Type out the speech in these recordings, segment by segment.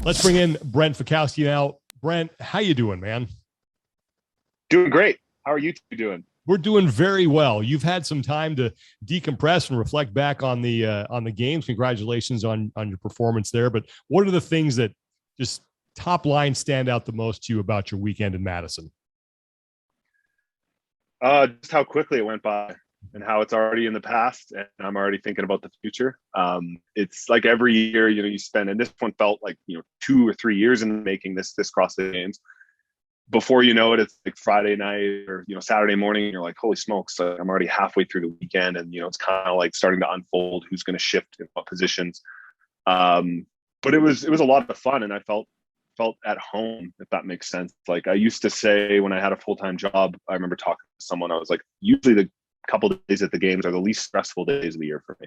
Let's bring in Brent Fikowski now. Brent, how you doing, man? Doing great. How are you two doing? We're doing very well. You've had some time to decompress and reflect back on the games. Congratulations on your performance there. But what are the things that just top line stand out the most to you about your weekend in Madison? Just how quickly it went by and how it's already in the past, and I'm already thinking about the future. It's like every year, you spend, and this one felt like 2 or 3 years in making this CrossFit Games. Before you know it, it's like Friday night or Saturday morning, and you're like, holy smokes, I'm already halfway through the weekend, and it's kind of like starting to unfold who's going to shift in what positions. But it was a lot of fun, and I felt at home, if that makes sense. Like I used to say when I had a full-time job, I remember talking to someone, I was like, usually the couple of days at the games are the least stressful days of the year for me,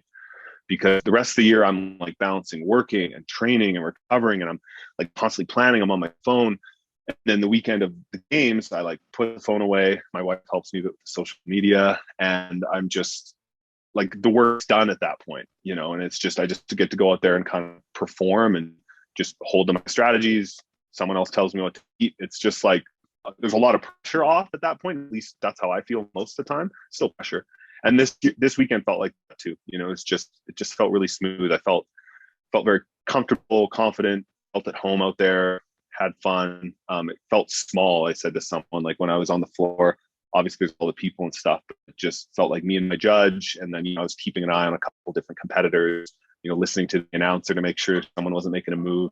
because the rest of the year I'm like balancing working and training and recovering, and I'm like constantly planning. I'm on my phone. And then the weekend of the games, I like put the phone away. My wife helps me with social media, and I'm just like, the work's done at that point, and it's just, I just get to go out there and kind of perform and just hold to my strategies. Someone else tells me what to eat. It's just like, there's a lot of pressure off at that point. At least that's how I feel most of the time. Still pressure. And this weekend felt like that too. It just felt really smooth. I felt very comfortable, confident, felt at home out there, had fun. It felt small. I said to someone, like when I was on the floor, obviously there's all the people and stuff, but it just felt like me and my judge. And then, I was keeping an eye on a couple different competitors, listening to the announcer to make sure someone wasn't making a move.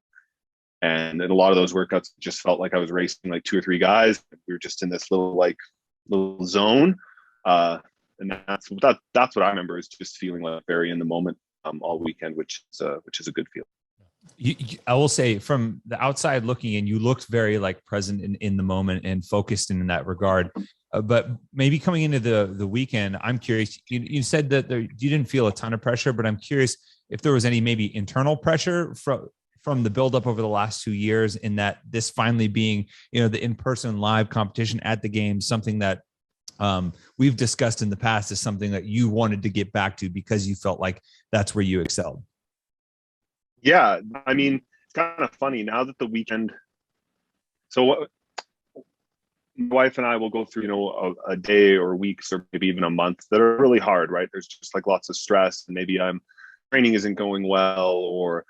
And in a lot of those workouts, it just felt like I was racing like 2 or 3 guys. We were just in this little zone. And that's what I remember, is just feeling like very in the moment all weekend, which is a good feeling. I will say, from the outside looking in, you looked very like present in the moment and focused in that regard. But maybe coming into the weekend, I'm curious, you said that you didn't feel a ton of pressure, but I'm curious if there was any maybe internal pressure from the buildup over the last 2 years, in that this finally being, the in-person live competition at the games, something that we've discussed in the past, is something that you wanted to get back to because you felt like that's where you excelled. Yeah. I mean, it's kind of funny now that the weekend. So my wife and I will go through, a day or weeks or maybe even a month that are really hard, right? There's just like lots of stress, and maybe training isn't going well, or,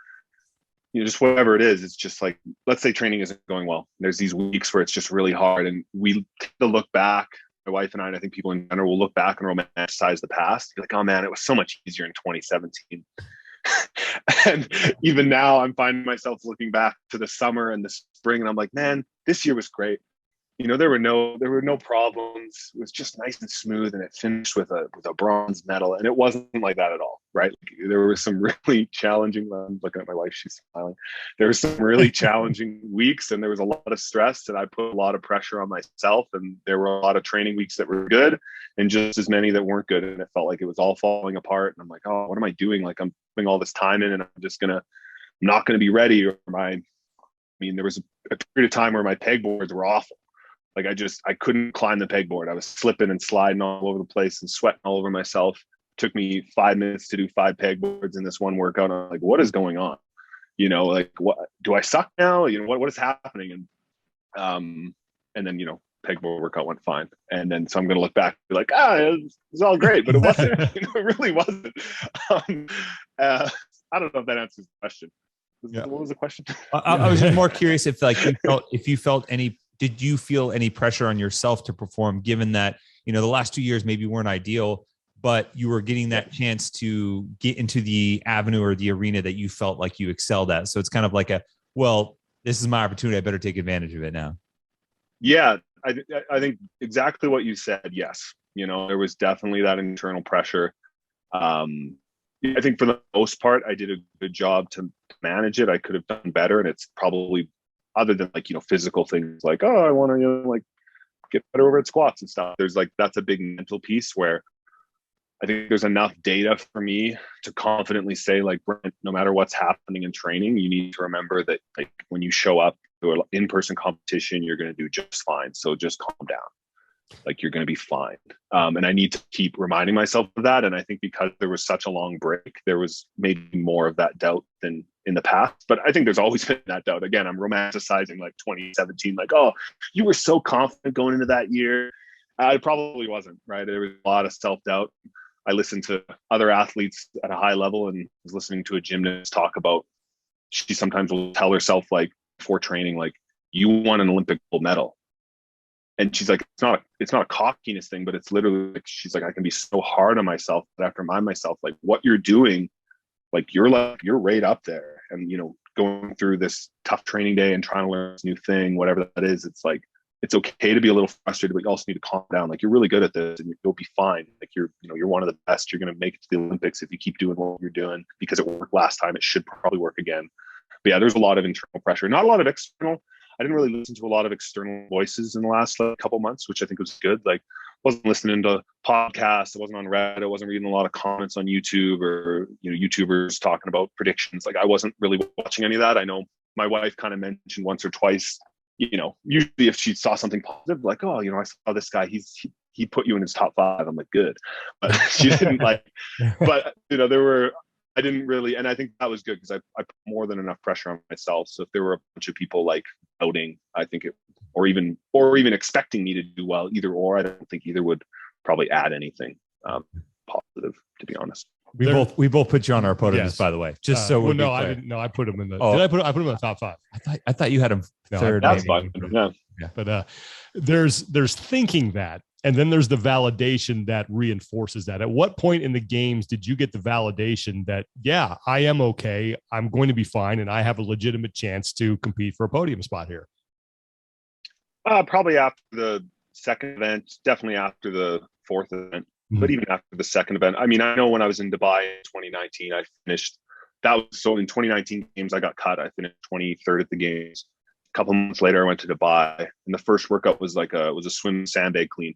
just whatever it is. It's just like, let's say training isn't going well. There's these weeks where it's just really hard, and we tend to look back. My wife and I think people in general will look back and romanticize the past. Be like, oh man, it was so much easier in 2017. And even now I'm finding myself looking back to the summer and the spring, and I'm like, man, this year was great. There were no problems. It was just nice and smooth, and it finished with a bronze medal. And it wasn't like that at all, right? There were some really challenging. I'm looking at my wife; she's smiling. There were some really challenging weeks, and there was a lot of stress, and I put a lot of pressure on myself. And there were a lot of training weeks that were good, and just as many that weren't good. And it felt like it was all falling apart. And I'm like, oh, what am I doing? Like, I'm putting all this time in, and I'm not gonna be ready. Or there was a period of time where my pegboards were awful. Like I couldn't climb the pegboard. I was slipping and sliding all over the place and sweating all over myself. It took me 5 minutes to do 5 pegboards in this one workout. I'm like, what is going on? Like, what, do I suck now? What is happening? And then, pegboard workout went fine. And then, so I'm going to look back and be like, it was all great, but it wasn't, it really wasn't. I don't know if that answers the question. Yeah. What was the question? I was just more curious if you felt any. Did you feel any pressure on yourself to perform, given that, the last 2 years maybe weren't ideal, but you were getting that chance to get into the avenue or the arena that you felt like you excelled at? So it's kind of like this is my opportunity. I better take advantage of it now. Yeah, I think exactly what you said. Yes. There was definitely that internal pressure. I think for the most part, I did a good job to manage it. I could have done better. And it's probably, other than physical things like, oh, I want to, get better over at squats and stuff. There's that's a big mental piece where I think there's enough data for me to confidently say, Brent, no matter what's happening in training, you need to remember that when you show up to an in-person competition, you're going to do just fine. So just calm down. You're going to be fine. And I need to keep reminding myself of that. And I think because there was such a long break, there was maybe more of that doubt than in the past. But I think there's always been that doubt. Again, I'm romanticizing like 2017, like, oh, you were so confident going into that year. I probably wasn't, right? There was a lot of self-doubt. I listened to other athletes at a high level and was listening to a gymnast talk about, she sometimes will tell herself, like, before training, like, you won an Olympic gold medal. And she's like, it's not a cockiness thing, but it's literally like, she's like, I can be so hard on myself, but I have to remind myself, like, what you're doing, like, you're right up there. And, you know, going through this tough training day and trying to learn this new thing, whatever that is, it's like, it's okay to be a little frustrated, but you also need to calm down. Like, you're really good at this and you'll be fine. Like, you're one of the best. You're going to make it to the Olympics if you keep doing what you're doing, because it worked last time. It should probably work again. But yeah, there's a lot of internal pressure, not a lot of external. I didn't really listen to a lot of external voices in the last couple months, which I think was good. Like, wasn't listening to podcasts. I wasn't on Reddit. I wasn't reading a lot of comments on YouTube or, you know, YouTubers talking about predictions. Like, I wasn't really watching any of that. I know my wife kind of mentioned once or twice, you know, usually if she saw something positive, like, oh, you know, I saw this guy, he put you in his top 5. I'm like, good. But she didn't like, but you know, I didn't really, and I think that was good because I put more than enough pressure on myself. So if there were a bunch of people like doubting, I think or even expecting me to do well, either or, I don't think either would probably add anything positive, to be honest. We both put you on our podiums, Yes. by the way. Just so well, no, I didn't. No, I put him in the. Oh. Did I put him in the top 5? I thought you had him third. That's maybe. fine. Yeah. But there's thinking that, and then there's the validation that reinforces that. At what point in the games did you get the validation that, yeah, I am okay, I'm going to be fine, and I have a legitimate chance to compete for a podium spot here? Probably after the second event, definitely after the fourth event, but even after the second event. I mean, I know when I was in Dubai in 2019, I finished. So in 2019 games, I got cut. I finished 23rd at the games. A couple months later, I went to Dubai, and the first workout was a swim sandbag clean.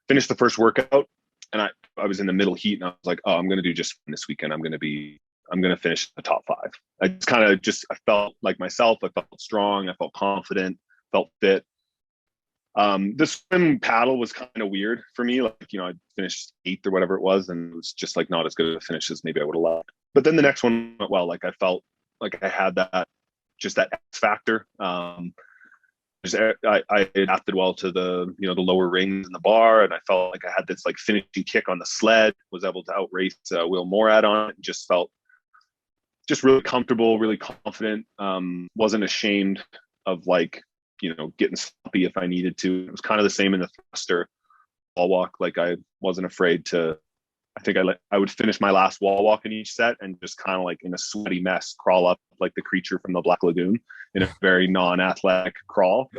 Finished the first workout, and I was in the middle heat, and I was like, oh, I'm going to do just this weekend. I'm going to finish the top 5. I felt like myself. I felt strong. I felt confident. Felt fit. The swim paddle was kind of weird for me. Like, you know, I finished 8th or whatever it was, and it was just like not as good a finish as maybe I would have loved. But then the next one went well. Like, I felt like I had that X factor. I adapted well to the lower rings in the bar, and I felt like I had this like finishing kick on the sled. Was able to outrace Will Morad on it. And just felt really comfortable, really confident. Wasn't ashamed of, like, you know, getting sloppy if I needed to. It was kind of the same in the thruster wall walk. Like, I wasn't afraid to. I think I would finish my last wall walk in each set and just kind of like in a sweaty mess crawl up like the creature from the Black Lagoon in a very non-athletic crawl.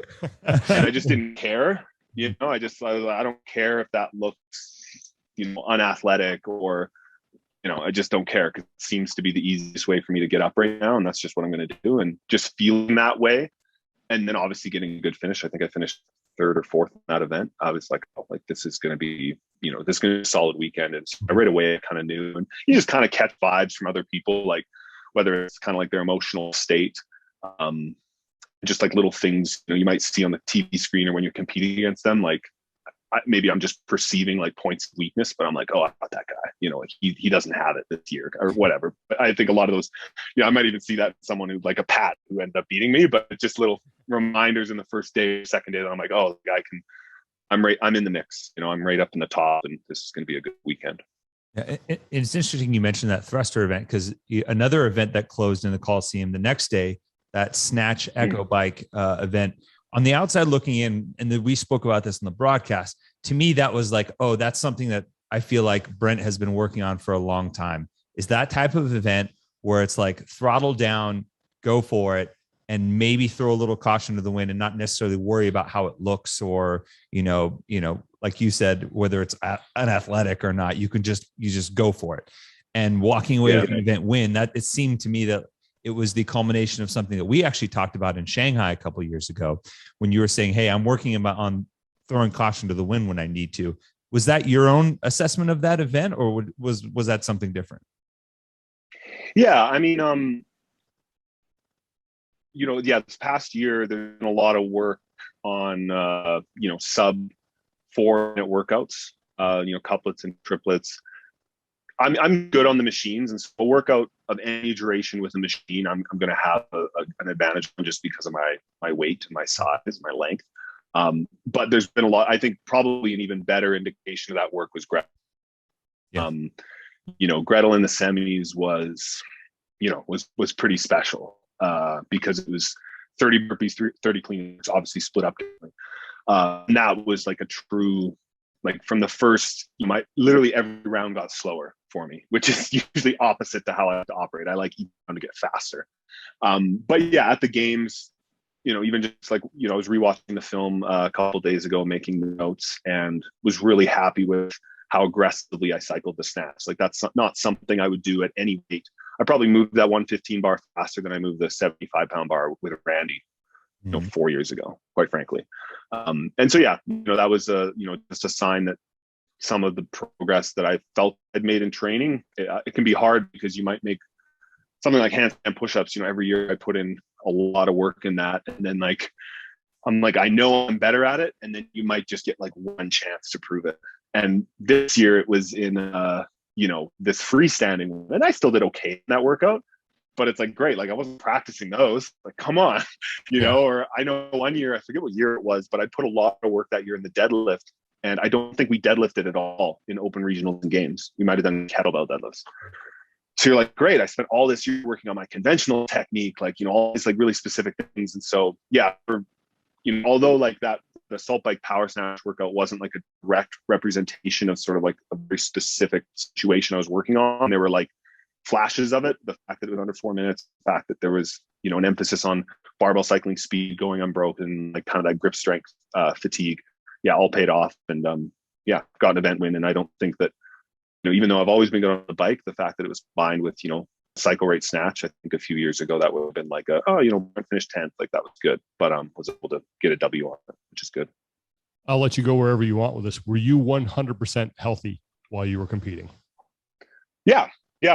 And I just didn't care. You know, I don't care if that looks, you know, unathletic or, you know, I just don't care, because it seems to be the easiest way for me to get up right now. And that's just what I'm going to do. And just feeling that way. And then obviously getting a good finish. I think I finished 3rd or 4th in that event. I was like, oh, like, this is going to be, you know, this is going to be a solid weekend. And so right away, I kind of knew. And you just kind of catch vibes from other people, like whether it's kind of like their emotional state, just like little things, you know, you might see on the TV screen or when you're competing against them. Like, maybe I'm just perceiving like points of weakness, but I'm like, oh, I got that guy, you know, like he doesn't have it this year or whatever. But I think a lot of those, you know, I might even see that in someone who, like a Pat, who ended up beating me, but it's just little reminders in the first day, second day that I'm like, oh, the guy I'm in the mix, you know, I'm right up in the top, and this is going to be a good weekend. Yeah, it's interesting you mentioned that thruster event, because another event that closed in the Coliseum the next day, that snatch echo bike event. On the outside looking in, and we spoke about this in the broadcast, to me, that was like, oh, that's something that I feel like Brent has been working on for a long time. Is that type of event where it's like throttle down, go for it, and maybe throw a little caution to the wind and not necessarily worry about how it looks, or, you know, like you said, whether it's unathletic or not, you just go for it. And walking away with an event win, that it seemed to me that it was the culmination of something that we actually talked about in Shanghai a couple of years ago, when you were saying, hey, I'm working on throwing caution to the wind when I need to. Was that your own assessment of that event, or was that something different? Yeah, I mean, you know, this past year, there's been a lot of work on, you know, sub 4-minute workouts, you know, couplets and triplets. I'm good on the machines, and so a workout of any duration with a machine, I'm going to have an advantage just because of my weight, my size, my length. But there's been a lot. I think probably an even better indication of that work was Gretel. Yeah. Gretel in the semis was pretty special because it was 30 burpees, 30 cleans, obviously split up differently. And that was like a true, like from the first, literally every round got slower for me, which is usually opposite to how I have to operate. I like each round to get faster. But yeah, at the games, even just like, I was rewatching the film a couple of days ago, making the notes, and was really happy with how aggressively I cycled the snatch. Like that's not something I would do at any weight. I probably moved that 115 bar faster than I moved the 75-pound bar with Randy, 4 years ago, quite frankly. And so, yeah, that was just a sign that some of the progress that I felt I'd made in training, it can be hard because you might make something like handstand push-ups. Every year I put in a lot of work in that. And then I know I'm better at it. And then you might just get like one chance to prove it. And this year it was in, this freestanding one, and I still did okay in that workout, but it's like, great. Like I wasn't practicing those, like, come on, or I know one year, I forget what year it was, but I put a lot of work that year in the deadlift. And I don't think we deadlifted at all in open regionals and games. We might've done kettlebell deadlifts. So you're like, great. I spent all this year working on my conventional technique, like, all these like really specific things. And so, yeah, although like that, the salt bike power snatch workout wasn't like a direct representation of sort of like a very specific situation I was working on. There were like flashes of it. The fact that it was under 4 minutes, the fact that there was, an emphasis on barbell cycling speed, going unbroken, like kind of that grip strength, fatigue. Yeah, all paid off. And got an event win. And I don't think that, even though I've always been good on the bike, the fact that it was combined with, cycle rate snatch, I think a few years ago that would have been like I finished 10th, like that was good, but was able to get a W on it, which is good. I'll let you go wherever you want with this. Were you 100% healthy while you were competing? Yeah,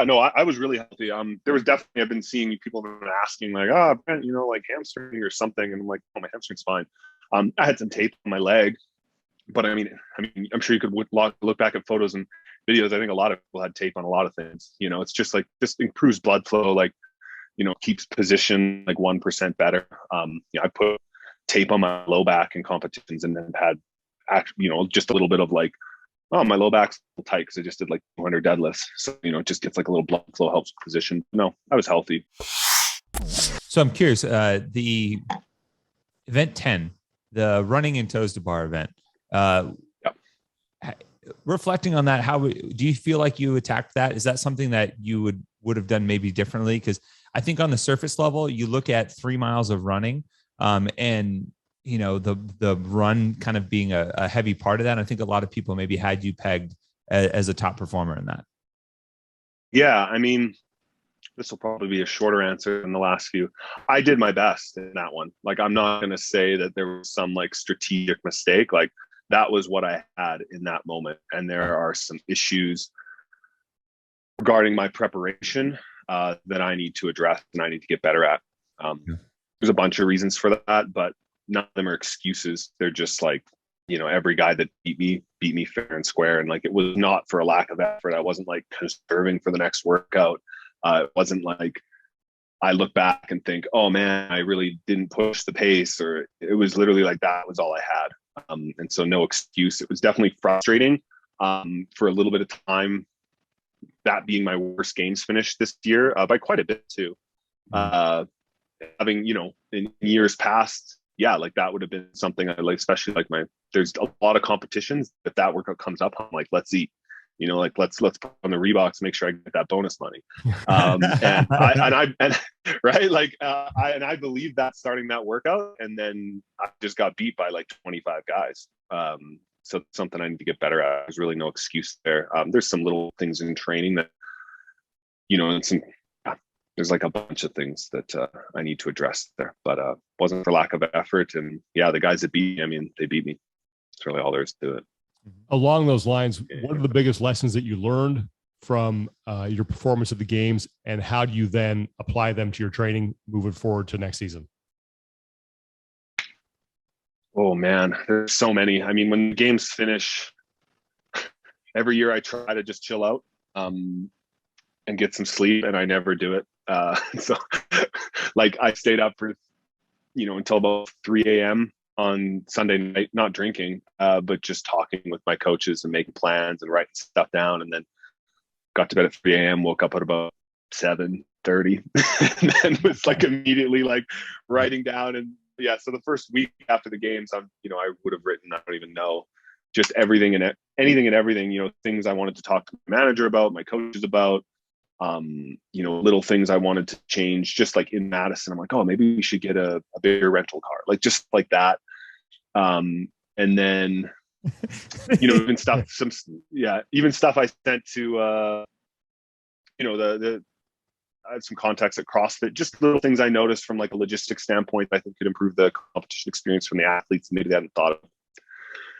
no, I was really healthy. There was definitely, I've been seeing people have been asking like, Brent, like hamstring or something, and I'm like, oh, my hamstring's fine. I had some tape on my leg, but I mean, I'm sure you could look back at photos and videos. I think a lot of people had tape on a lot of things. It's just like, this improves blood flow, like, keeps position like 1% better. I put tape on my low back in competitions and then had just a little bit of like, oh, my low back's a little tight because I just did like 200 deadlifts. So, it just gets like a little blood flow, helps position. No, I was healthy. So I'm curious, the event 10, the running in toes to bar event, reflecting on that, how do you feel like you attacked that? Is that something that you would have done maybe differently? Because I think on the surface level, you look at 3 miles of running, and the run kind of being a heavy part of that. I think a lot of people maybe had you pegged as a top performer in that. Yeah, this will probably be a shorter answer than the last few. I did my best in that one. Like, I'm not going to say that there was some like strategic mistake. Like, that was what I had in that moment. And there are some issues regarding my preparation that I need to address and I need to get better at. There's a bunch of reasons for that, but none of them are excuses. They're just like, every guy that beat me fair and square. And like, it was not for a lack of effort. I wasn't like conserving for the next workout. It wasn't like I look back and think, oh man, I really didn't push the pace, or it was literally like, that was all I had. And so no excuse. It was definitely frustrating for a little bit of time, that being my worst games finish this year by quite a bit too. Having, in years past, like that would have been something I like, especially like there's a lot of competitions. If that workout comes up, I'm like, let's eat. Let's put on the Reeboks, make sure I get that bonus money. I believe that starting that workout, and then I just got beat by like 25 guys. So it's something I need to get better at. There's really no excuse there. There's some little things in training that, there's like a bunch of things that I need to address there, but wasn't for lack of effort. And the guys that beat me, they beat me. That's really all there is to it. Along those lines, what are the biggest lessons that you learned from your performance at the games, and how do you then apply them to your training moving forward to next season? Oh man, there's so many. When the games finish, every year I try to just chill out. and get some sleep, and I never do it. So like I stayed up for, until about 3 a.m. on Sunday night, not drinking, but just talking with my coaches and making plans and writing stuff down. And then got to bed at 3 a.m., woke up at about 7:30 and then was like immediately like writing down. And yeah, so the first week after the games, I would have written, I don't even know, just everything and anything and everything, things I wanted to talk to my manager about, my coaches about, little things I wanted to change, just like in Madison. I'm like, oh, maybe we should get a bigger rental car, like just like that. And then, even stuff I sent to, I had some contacts at CrossFit, just little things I noticed from like a logistics standpoint that I think could improve the competition experience from the athletes. Maybe they hadn't thought of.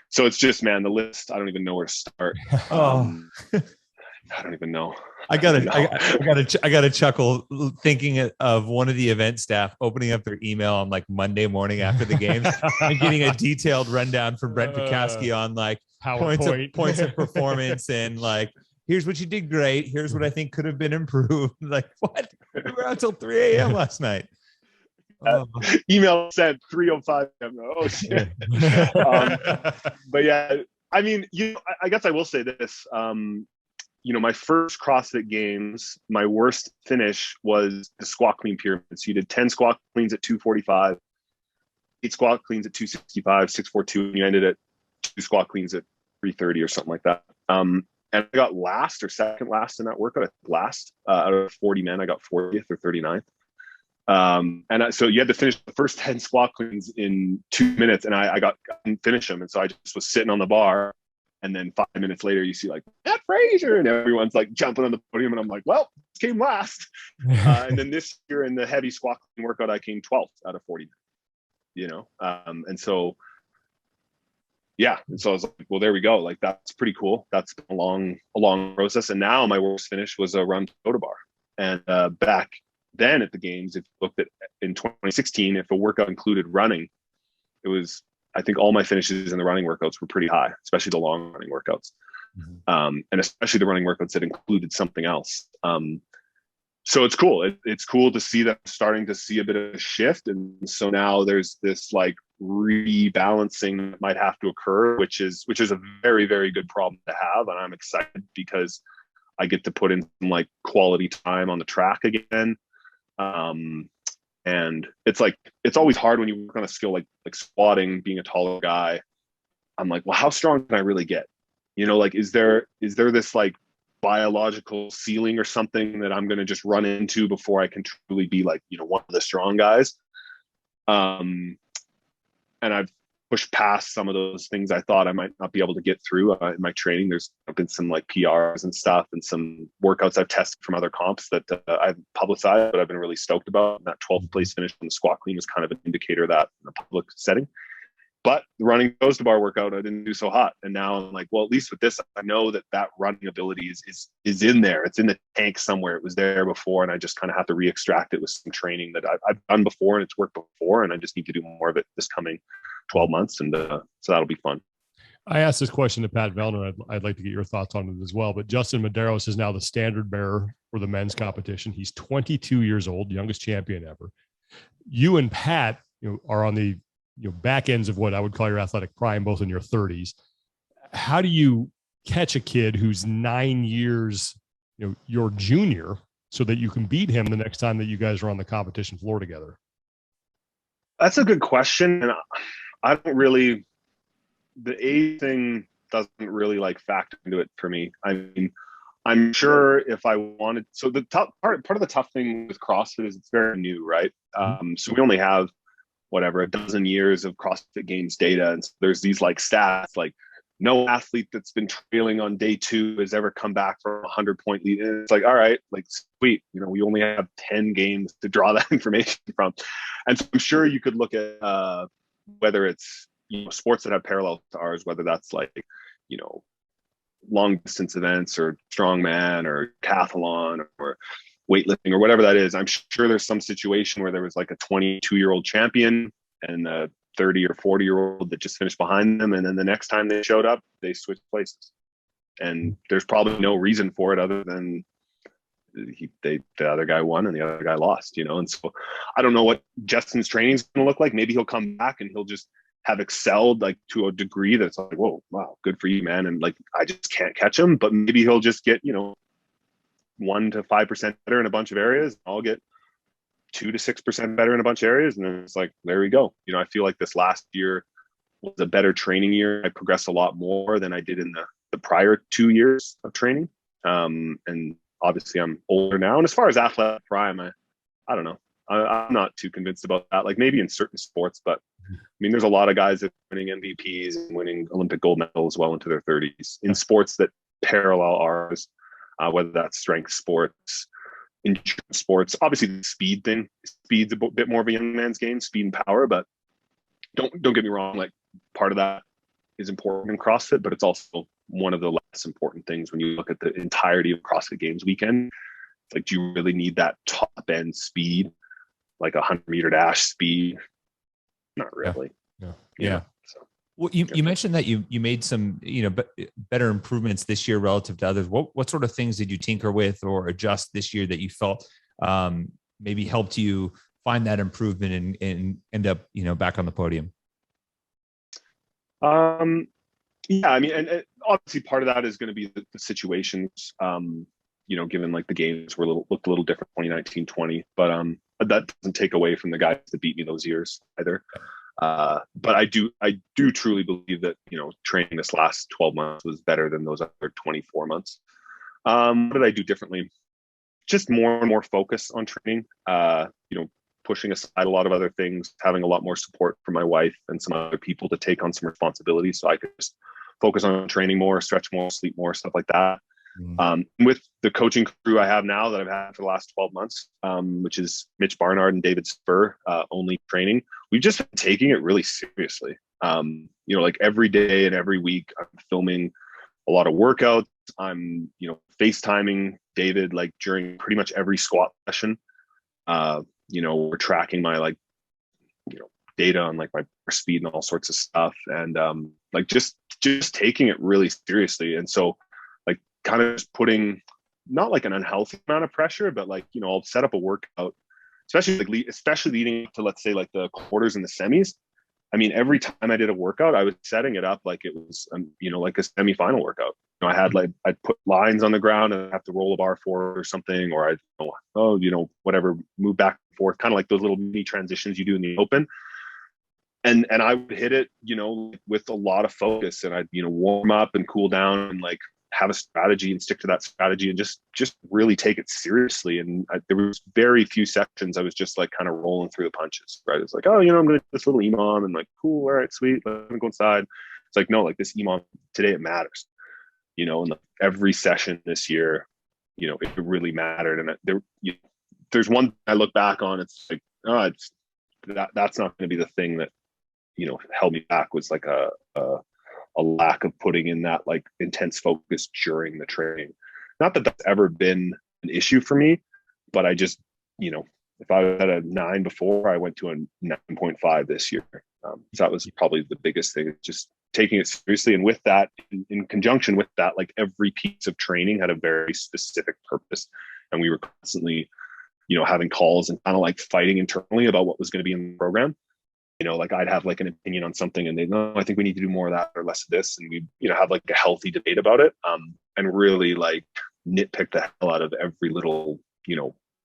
So it's just, man, the list, I don't even know where to start. I don't even know. I gotta chuckle thinking of one of the event staff opening up their email on like Monday morning after the games and getting a detailed rundown from Brent Fikowski on like points of performance and like, here's what you did great. Here's what I think could have been improved. Like, what? We were out till 3 a.m. last night. Email sent 3:05 a.m. Oh shit. But yeah, I mean, I guess I will say this. My first CrossFit Games, my worst finish was the squat clean pyramid. So you did 10 squat cleans at 245, 8 squat cleans at 265, 642, and you ended at 2 squat cleans at 330 or something like that. And I got last or second last in that workout. I think last out of 40 men, I got 40th or 39th. So you had to finish the first 10 squat cleans in 2 minutes, and I couldn't finish them. And so I just was sitting on the bar. And then 5 minutes later, you see like Matt Fraser, and everyone's like jumping on the podium, and I'm like, well, came last. And then this year in the heavy squat clean workout, I came 12th out of 40. And so yeah, and so I was like, well, there we go. Like that's pretty cool. That's been a long process. And now my worst finish was a run to Soda Bar. And back then at the games, if you looked at in 2016, if a workout included running, it was, I think all my finishes in the running workouts were pretty high, especially the long running workouts. And especially the running workouts that included something else. So it's cool. It's cool to see that I'm starting to see a bit of a shift. And so now there's this like rebalancing that might have to occur, which is a very, very good problem to have. And I'm excited because I get to put in some like quality time on the track again. And it's like, it's always hard when you work on a skill like squatting, being a taller guy. I'm like, well, how strong can I really get? Like, is there this like biological ceiling or something that I'm going to just run into before I can truly be like, one of the strong guys? And I've pushed past some of those things I thought I might not be able to get through in my training. There's been some like PRs and stuff and some workouts I've tested from other comps that I've publicized, but I've been really stoked about. And that 12th place finish on the squat clean was kind of an indicator of that in a public setting. But the running goes to bar workout, I didn't do so hot. And now I'm like, well, at least with this, I know that running ability is in there. It's in the tank somewhere. It was there before, and I just kind of have to re-extract it with some training that I've done before, and it's worked before, and I just need to do more of it this coming 12 months. And so that'll be fun. I asked this question to Pat Vellner. I'd like to get your thoughts on it as well. But Justin Medeiros is now the standard bearer for the men's competition. He's 22 years old, youngest champion ever. You and Pat, are on the back ends of what I would call your athletic prime, both in your 30s. How do you catch a kid who's 9 years, your junior, so that you can beat him the next time that you guys are on the competition floor together? That's a good question. And I don't really, the age thing doesn't really like factor into it for me. I mean, I'm sure if I wanted, so the tough part of the tough thing with CrossFit is it's very new, right? So we only have a dozen years of CrossFit Games data. And so there's these like stats, like no athlete that's been trailing on day 2 has ever come back from a 100-point lead. And it's like, all right, like sweet, we only have 10 games to draw that information from. And so I'm sure you could look at whether it's, sports that have parallels to ours, whether that's like, long distance events or strongman or decathlon or weightlifting or whatever that is. I'm sure there's some situation where there was like a 22-year-old champion and a 30 or 40-year-old that just finished behind them. And then the next time they showed up, they switched places. And there's probably no reason for it other than the other guy won and the other guy lost, and so I don't know what Justin's training is going to look like. Maybe he'll come back and he'll just have excelled like to a degree that's like, whoa, wow, good for you, man. And like, I just can't catch him, but maybe he'll just get, 1 to 5% better in a bunch of areas. I'll get 2 to 6% better in a bunch of areas. And then it's like, there we go. I feel like this last year was a better training year. I progressed a lot more than I did in the prior 2 years of training. And obviously I'm older now. And as far as athletic prime, I don't know. I'm not too convinced about that. Like maybe in certain sports, but I mean, there's a lot of guys that are winning MVPs and winning Olympic gold medals well into their 30s in sports that parallel ours, whether that's strength sports, endurance sports. Obviously, the speed's a bit more of a young man's game, speed and power. But don't get me wrong. Like part of that is important in CrossFit, but it's also one of the less important things when you look at the entirety of CrossFit Games weekend. It's like, do you really need that top end speed, like 100-meter dash speed? Not really. Yeah. So, well, you mentioned that you made some, better improvements this year relative to others. What sort of things did you tinker with or adjust this year that you felt maybe helped you find that improvement and end up, back on the podium? Yeah, I mean, and obviously part of that is going to be the situations, given like the games looked a little different 2019-20, but that doesn't take away from the guys that beat me those years either. But I do truly believe that, training this last 12 months was better than those other 24 months. What did I do differently? Just more and more focus on training, pushing aside a lot of other things, having a lot more support from my wife and some other people to take on some responsibilities so I could just focus on training more, stretch more, sleep more, stuff like that. With the coaching crew I have now that I've had for the last 12 months, which is Mitch Barnard and David Spur, only training, we've just been taking it really seriously. Like every day and every week I'm filming a lot of workouts. I'm, FaceTiming David, like during pretty much every squat session. We're tracking my data on like my speed and all sorts of stuff. And just taking it really seriously. And so kind of just putting not like an unhealthy amount of pressure, but I'll set up a workout, especially leading to, let's say, like the quarters and the semis. I mean, every time I did a workout, I was setting it up like it was, like a semifinal workout. I had I'd put lines on the ground and I'd have to roll a bar forward or something, or I'd, whatever, move back and forth, kind of like those little mini transitions you do in the open. And I would hit it, with a lot of focus, and I'd, warm up and cool down and have a strategy and stick to that strategy and just really take it seriously. And there was very few sections I was just kind of rolling through the punches, right? It's like, oh, I'm going to do this little EMOM and cool, all right, sweet, let me go inside. It's like, no, this EMOM today, it matters, and every session this year, it really mattered. And there's one I look back on, it's like, oh, that's not going to be the thing that, held me back, was a lack of putting in that intense focus during the training. Not that that's ever been an issue for me, but I just, if I was at a 9 before, I went to a 9.5 this year. So that was probably the biggest thing, just taking it seriously. And with that, in conjunction with that, every piece of training had a very specific purpose. And we were constantly, having calls and kind of fighting internally about what was going to be in the program. I'd have an opinion on something and they'd, no, I think we need to do more of that or less of this. And we, have a healthy debate about it. And really nitpick the hell out of every little,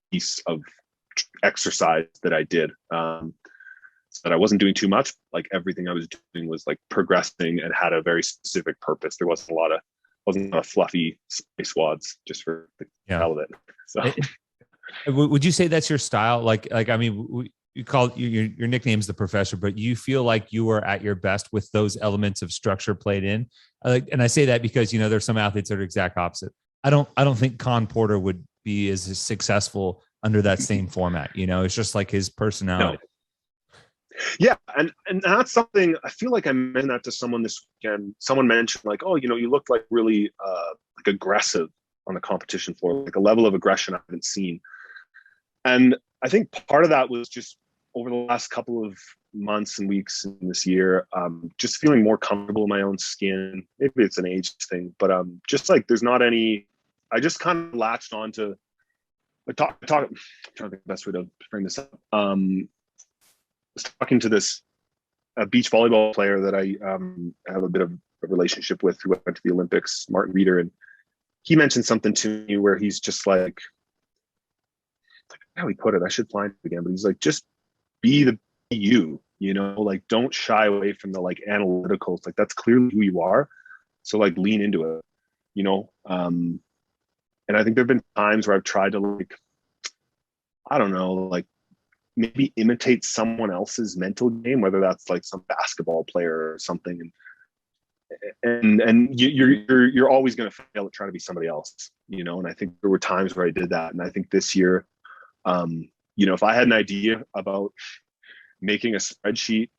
piece of exercise that I did. So that I wasn't doing too much. Everything I was doing was progressing and had a very specific purpose. There wasn't a lot of fluffy space wads just for the hell of it. So would you say that's your style? I mean, you call your nickname's the Professor, but you feel like you were at your best with those elements of structure played in. And I say that because, there's some athletes that are exact opposite. I don't think Con Porter would be as successful under that same format. It's just his personality. No. Yeah. And that's something I feel like I mentioned that to someone this weekend. Someone mentioned oh, you looked really aggressive on the competition floor, a level of aggression I haven't seen. And I think part of that was just over the last couple of months and weeks in this year, just feeling more comfortable in my own skin. Maybe it's an age thing, but just there's not any, I just kind of latched onto I'm trying to think the best way to bring this up. I was talking to this beach volleyball player that I have a bit of a relationship with, who went to the Olympics, Martin Reeder, and he mentioned something to me where he's just like how he put it, I should find it again, but he's like, just be you, like don't shy away from the like analyticals. Like that's clearly who you are. So like lean into it, and I think there've been times where I've tried to like, I don't know, like maybe imitate someone else's mental game, whether that's like some basketball player or something. And you're always going to fail at trying to be somebody else, and I think there were times where I did that. And I think this year, if I had an idea about making a spreadsheet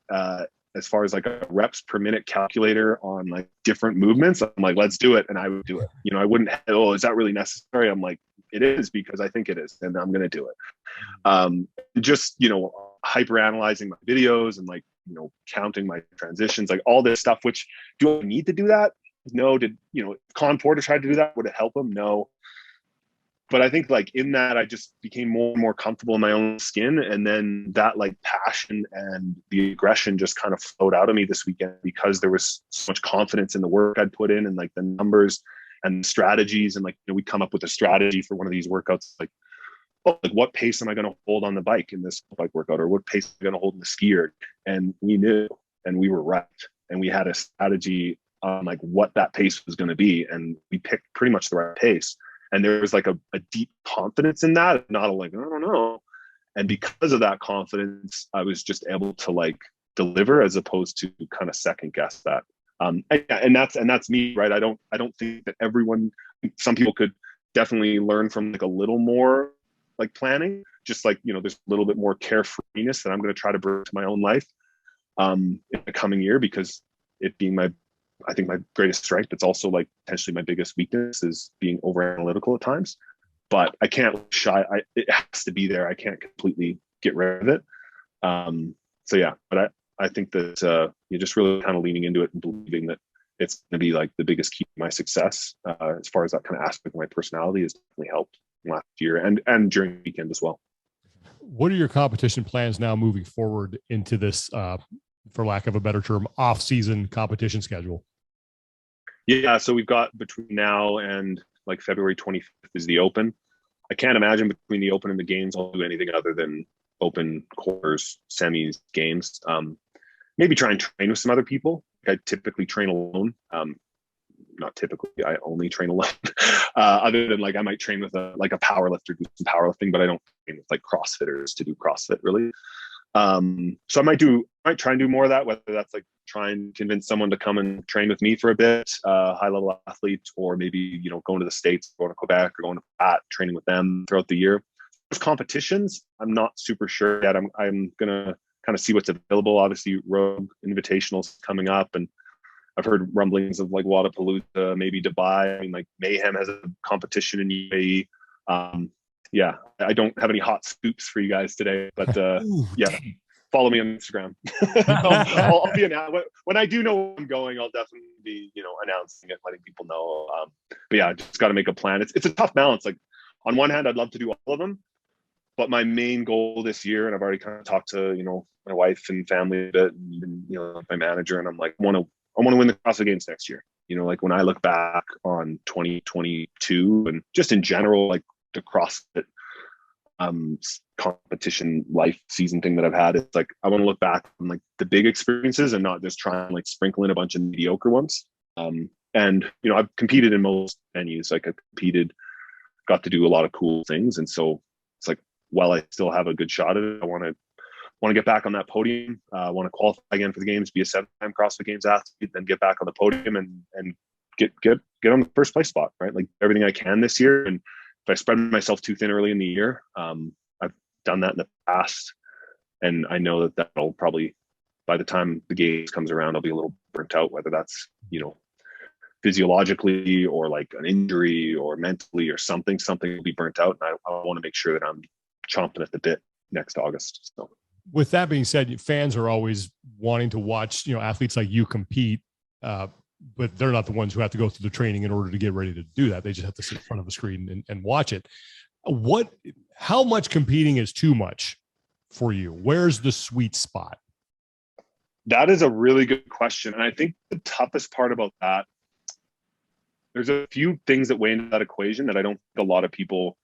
as far as like a reps per minute calculator on like different movements, I'm like, let's do it. And I would do it. I wouldn't, oh, is that really necessary? I'm like, it is, because I think it is, and I'm going to do it. Just, hyper analyzing my videos and like, counting my transitions, like all this stuff, which do I need to do that? No. Did, Con Porter tried to do that? Would it help him? No. But I think like in that, I just became more and more comfortable in my own skin. And then that like passion and the aggression just kind of flowed out of me this weekend, because there was so much confidence in the work I'd put in and like the numbers and the strategies. And like, we'd come up with a strategy for one of these workouts, like, oh, like what pace am I going to hold on the bike in this bike workout, or what pace am I going to hold in the skier? And we knew, and we were right. And we had a strategy on like what that pace was going to be. And we picked pretty much the right pace. And there was like a deep confidence in that, not a like, I don't know. And because of that confidence, I was just able to like deliver, as opposed to kind of second guess that. And that's me, right? I don't think that some people could definitely learn from like a little more like planning, just like, there's a little bit more carefreeness that I'm going to try to bring to my own life in the coming year, because it being I think my greatest strength, it's also like potentially my biggest weakness, is being over analytical at times. But I can't shy. It has to be there. I can't completely get rid of it. So yeah, but I think that you're just really kind of leaning into it and believing that it's going to be like the biggest key to my success, as far as that kind of aspect of my personality has definitely helped last year and during the weekend as well. What are your competition plans now moving forward into this, for lack of a better term, off-season competition schedule? Yeah, so we've got between now and like February 25th is the Open. I can't imagine between the Open and the Games I'll do anything other than Open, quarters, semis, games. Maybe try and train with some other people. I typically train alone. Not typically, I only train alone. Other than like I might train with a power lifter, do some powerlifting, but I don't train with like CrossFitters to do CrossFit really. So I might try and do more of that, whether that's like try and convince someone to come and train with me for a bit, high level athlete, or maybe, going to the States, going to Quebec, or going to Pat, training with them throughout the year. Those competitions, I'm not super sure yet. I'm going to kind of see what's available. Obviously, Rogue Invitational's coming up, and I've heard rumblings of like Wadapalooza, maybe Dubai. I mean, like Mayhem has a competition in UAE. Yeah, I don't have any hot scoops for you guys today, but Ooh, yeah, dang. Follow me on Instagram. I'll be when I do know where I'm going. I'll definitely be, announcing it, letting people know. But yeah, just got to make a plan. It's a tough balance. Like on one hand, I'd love to do all of them, but my main goal this year, and I've already kind of talked to my wife and family a bit, and even my manager, and I'm like, I want to win the CrossFit Games next year. Like when I look back on 2022 and just in general, like the CrossFit competition life season thing that I've had, it's like I want to look back on like the big experiences and not just try and like sprinkle in a bunch of mediocre ones. And I've competed in most venues. Like I got to do a lot of cool things, and so it's like while I still have a good shot at it, I want to get back on that podium. I want to qualify again for the games, be a 7-time CrossFit Games athlete, then get back on the podium and get on the first place spot, right? Like everything I can this year. And if I spread myself too thin early in the year, I've done that in the past, and I know that'll probably, by the time the games comes around, I'll be a little burnt out, whether that's, physiologically or like an injury or mentally or something will be burnt out. And I want to make sure that I'm chomping at the bit next August. So with that being said, fans are always wanting to watch, athletes like you compete, but they're not the ones who have to go through the training in order to get ready to do that. They just have to sit in front of a screen and watch it. how much competing is too much for you? Where's the sweet spot? That is a really good question. And I think the toughest part about that, there's a few things that weigh into that equation that I don't think a lot of people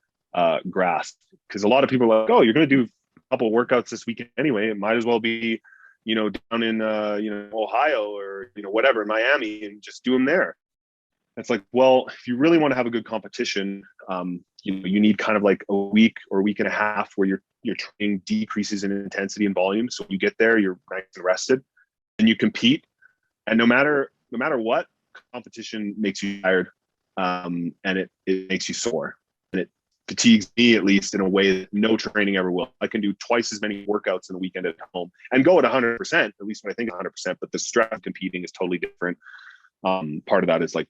grasp. Because a lot of people are like, oh, you're going to do a couple workouts this weekend anyway. It might as well be, down in, Ohio or, whatever, Miami, and just do them there. It's like, well, if you really want to have a good competition, you need kind of like a week or a week and a half where your training decreases in intensity and volume. So when you get there, you're nice and rested, and you compete. And no matter what, competition makes you tired, and it makes you sore, and it fatigues me, at least in a way that no training ever will. I can do twice as many workouts in a weekend at home and go at 100%, at least when I think 100%. But the stress of competing is totally different. Part of that is like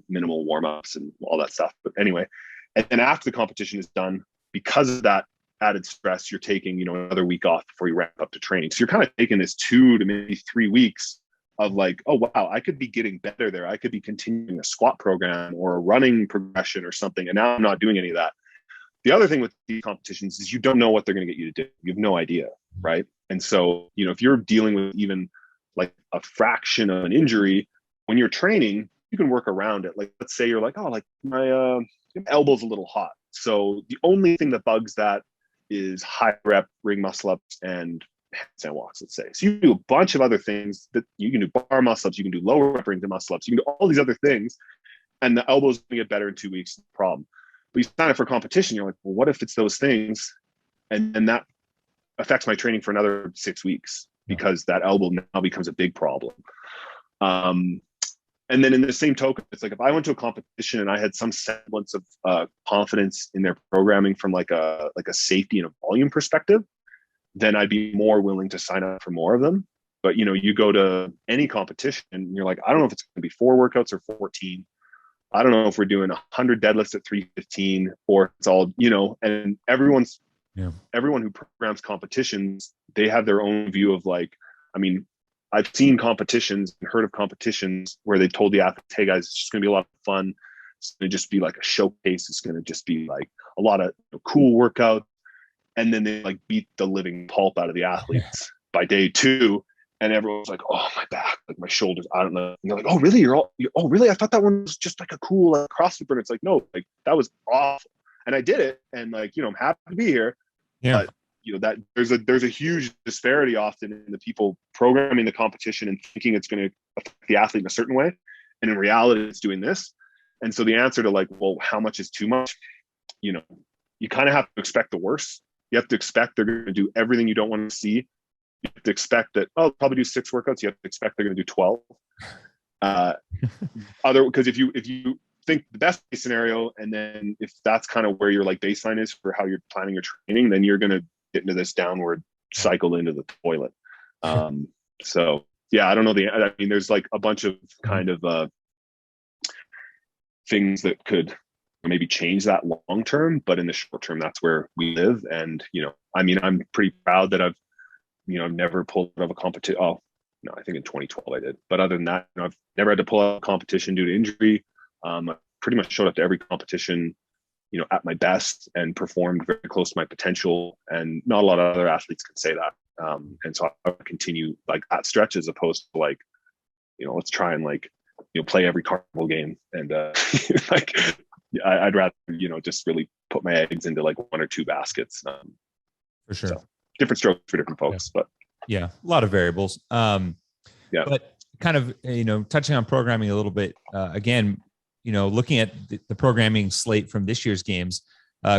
minimal warm-ups and all that stuff. But anyway, and then after the competition is done, because of that added stress, you're taking, another week off before you ramp up to training. So you're kind of taking this 2 to maybe 3 weeks of like, oh, wow, I could be getting better there. I could be continuing a squat program or a running progression or something. And now I'm not doing any of that. The other thing with these competitions is you don't know what they're going to get you to do. You have no idea, right? And so, if you're dealing with even like a fraction of an injury, when you're training, you can work around it. Like, let's say you're like, oh, like my elbow's a little hot. So the only thing that bugs that is high rep ring muscle ups and handstand walks, let's say. So you can do a bunch of other things that you can do bar muscle ups, you can do lower rep ring muscle ups, you can do all these other things. And the elbow's going to get better in 2 weeks, no problem. But you sign up for competition, you're like, well, what if it's those things? And that affects my training for another 6 weeks because that elbow now becomes a big problem. And then in the same token, it's like if I went to a competition and I had some semblance of confidence in their programming from like a safety and a volume perspective, then I'd be more willing to sign up for more of them. But you go to any competition and you're like, I don't know if it's going to be 4 workouts or 14. I don't know if we're doing 100 deadlifts at 315 or it's all, and everyone who programs competitions, they have their own view of like, I've seen competitions and heard of competitions where they told the athletes, hey guys, it's just going to be a lot of fun. It's going to just be like a showcase. It's going to just be like a lot of cool workout. And then they like beat the living pulp out of the athletes by day 2. And everyone's like, oh, my back, like my shoulders, I don't know. And you're like, oh, really? Oh, really? I thought that one was just like a cool like, CrossFit burn. It's like, no, like that was awful. And I did it. And like, I'm happy to be here. Yeah. But that there's a huge disparity often in the people programming the competition and thinking it's going to affect the athlete in a certain way, and in reality it's doing this. And so the answer to like, well, how much is too much, you kind of have to expect the worst. You have to expect they're going to do everything you don't want to see. You have to expect that, oh, probably do 6 workouts. You have to expect they're going to do 12 because if you think the best case scenario, and then if that's kind of where your like baseline is for how you're planning your training, then you're going to get into this downward cycle into the toilet. So yeah, I don't know. There's like a bunch of kind of things that could maybe change that long term, but in the short term, that's where we live. And I'm pretty proud that I've never pulled out of a competition. Oh no, I think in 2012 I did. But other than that, I've never had to pull out a competition due to injury. I pretty much showed up to every competition at my best and performed very close to my potential. And not a lot of other athletes can say that. And so I would continue like that stretch as opposed to like, let's try and like, play every carnival game. And like, I'd rather, just really put my eggs into like 1 or 2 baskets. For sure. So different strokes for different folks, but yeah, a lot of variables. But kind of, touching on programming a little bit, again, looking at the programming slate from this year's games,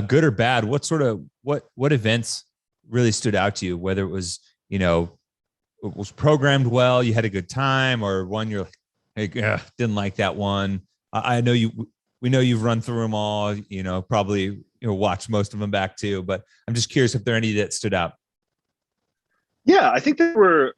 good or bad, what events really stood out to you? Whether it was, it was programmed well, you had a good time, or one you're like, hey, didn't like that one. I know we know you've run through them all, probably, watched most of them back too, but I'm just curious if there are any that stood out. Yeah, I think there were,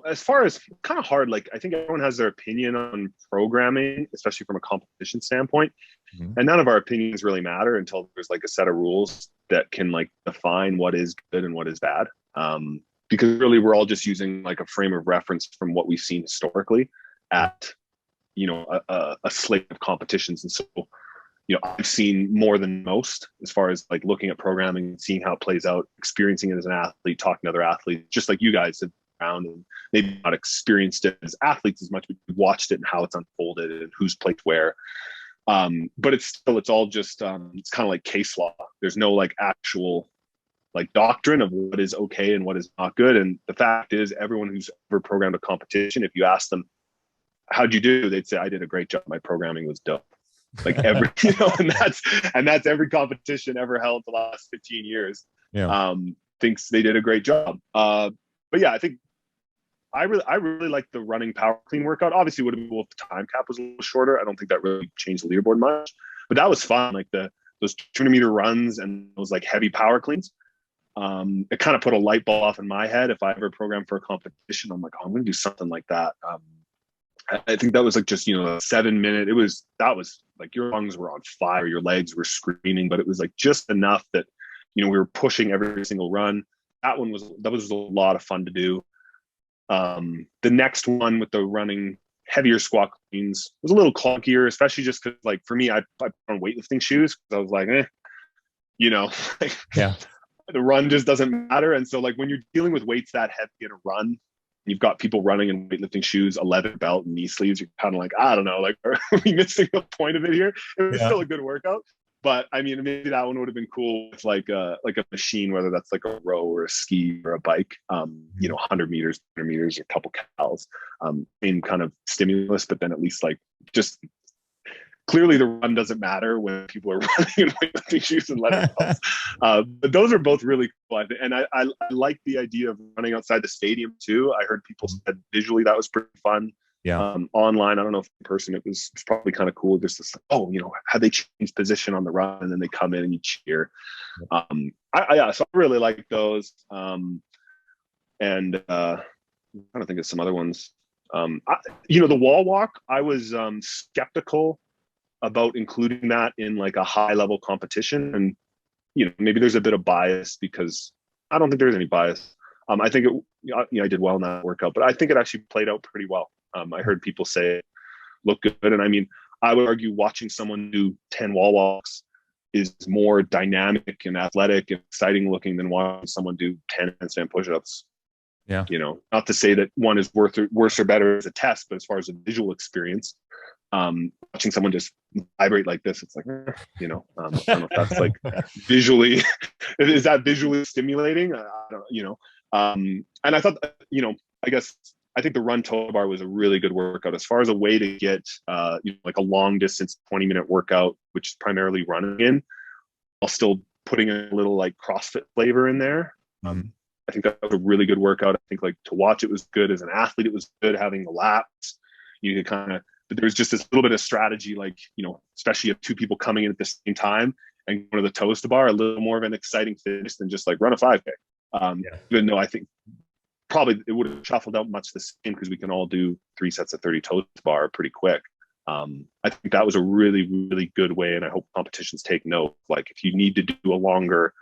as far as kind of hard, like I think everyone has their opinion on programming, especially from a competition standpoint. Mm-hmm. And none of our opinions really matter until there's like a set of rules that can like define what is good and what is bad. Because really we're all just using like a frame of reference from what we've seen historically at, a slate of competitions. And so, I've seen more than most as far as like looking at programming, seeing how it plays out, experiencing it as an athlete, talking to other athletes, just like you guys have found, and maybe not experienced it as athletes as much, but we've watched it and how it's unfolded and who's played where. But it's all just, it's kind of like case law. There's no like actual like doctrine of what is okay and what is not good. And the fact is, everyone who's ever programmed a competition, if you ask them, how'd you do? They'd say, I did a great job. My programming was dope. Like every, and that's every competition ever held the last 15 years. Yeah. Thinks they did a great job. But yeah, I think I really like the running power clean workout. Obviously, would have been cool if the time cap was a little shorter. I don't think that really changed the leaderboard much, but that was fun. Like those 200-meter runs and those like heavy power cleans. It kind of put a light bulb off in my head. If I ever programmed for a competition, I'm like, oh, I'm going to do something like that. I think that was like just, a 7-minute. That was like your lungs were on fire, your legs were screaming, but it was like just enough that, we were pushing every single run. That was a lot of fun to do. The next one with the running heavier squat cleans was a little clunkier, especially just because like for me, I put on weightlifting shoes because I was like, like, yeah, the run just doesn't matter. And so like when you're dealing with weights that heavy in a run, you've got people running in weightlifting shoes, a leather belt and knee sleeves. You're kind of like, I don't know, like, are we missing the point of it here? It was still a good workout. But I mean, maybe that one would have been cool with like a machine, whether that's like a row or a ski or a bike, 100 meters, 200 meters, or a couple cals, same kind of stimulus, but then at least like just clearly the run doesn't matter when people are running in weightlifting shoes and leather belts. But those are both really cool. And I like the idea of running outside the stadium too. I heard people said visually that was pretty fun. Yeah. Online, I don't know if in person it was probably kind of cool. Just to say, how they change position on the run and then they come in and you cheer. So I really like those. And I'm trying to think of some other ones. The wall walk, I was skeptical about including that in like a high level competition. And, maybe there's a bit of bias because I don't think there's any bias. I think I did well in that workout, but I think it actually played out pretty well. I heard people say it looked good. And I mean, I would argue watching someone do 10 wall walks is more dynamic and athletic and exciting looking than watching someone do 10 handstand push-ups. Yeah. Not to say that one is worse or better as a test, but as far as a visual experience, watching someone just vibrate like this, it's like, I don't know if that's like visually, is that visually stimulating? I don't, and I thought, I think the run total bar was a really good workout as far as a way to get, like a long distance 20-minute workout, which is primarily running in, while still putting a little like CrossFit flavor in there. I think that was a really good workout. I think like to watch it was good. As an athlete, it was good having the laps. You could but there was just this little bit of strategy, like, especially if two people coming in at the same time and going to the toes to bar, a little more of an exciting finish than just like run a 5K. Even though I think probably it would have shuffled out much the same because we can all do 3 sets of 30 toes to bar pretty quick. I think that was a really, really good way. And I hope competitions take note. Like if you need to do a longer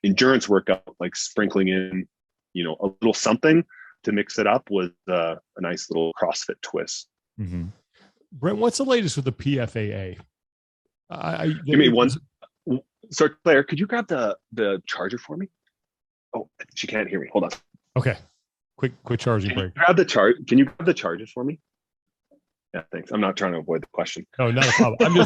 endurance workout, like sprinkling in, a little something to mix it up with a nice little CrossFit twist. Mm-hmm. Brent, what's the latest with the PFAA? Give me one. Sorry, Claire, could you grab the charger for me? Oh, she can't hear me. Hold on. Okay. Quick charging break. Can you grab the charges for me? Yeah, thanks. I'm not trying to avoid the question. No, not a problem.